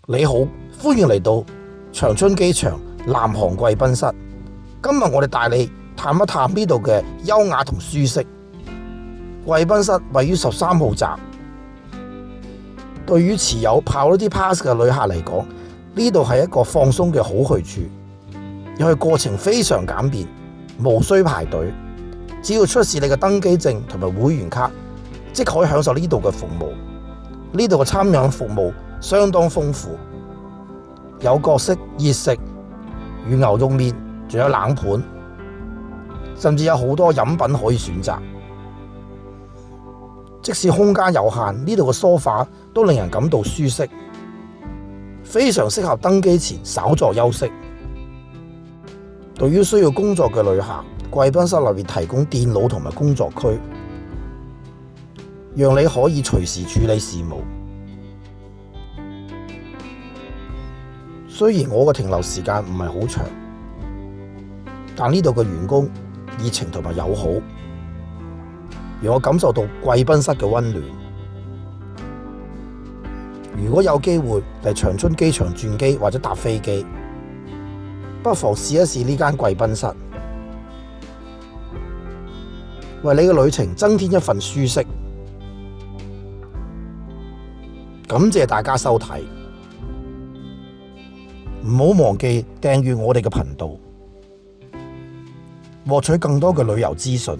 你好，歡迎嚟到長春機場南航貴賓室。今日我哋帶你探一探呢度嘅優雅同舒適。貴賓室位於13號閘，對於持有 Priority Pass 嘅旅客嚟講，呢度係一個放鬆嘅好去處。入去過程非常簡便，無需排隊，只要出示你嘅登機證同埋會員卡，即可以享受呢度嘅服務。呢度嘅餐飲服務相當豐富，有各式熱食、魚牛肉麵，仲有冷盤，甚至有好多飲品可以選擇。即使空間有限，呢度嘅梳化都令人感到舒適，非常適合登機前稍作休息。對於需要工作嘅旅客，貴賓室內面提供電腦同埋工作區，讓你可以隨時處理事務。雖然我嘅停留時間唔係好長，但呢度嘅員工熱情同埋友好，讓我感受到貴賓室嘅溫暖。如果有機會嚟長春機場轉機或者搭飛機，不妨試一試呢間貴賓室，為你嘅旅程增添一份舒適。感謝大家收睇，唔好忘記訂閱我哋嘅頻道，獲取更多嘅旅遊資訊。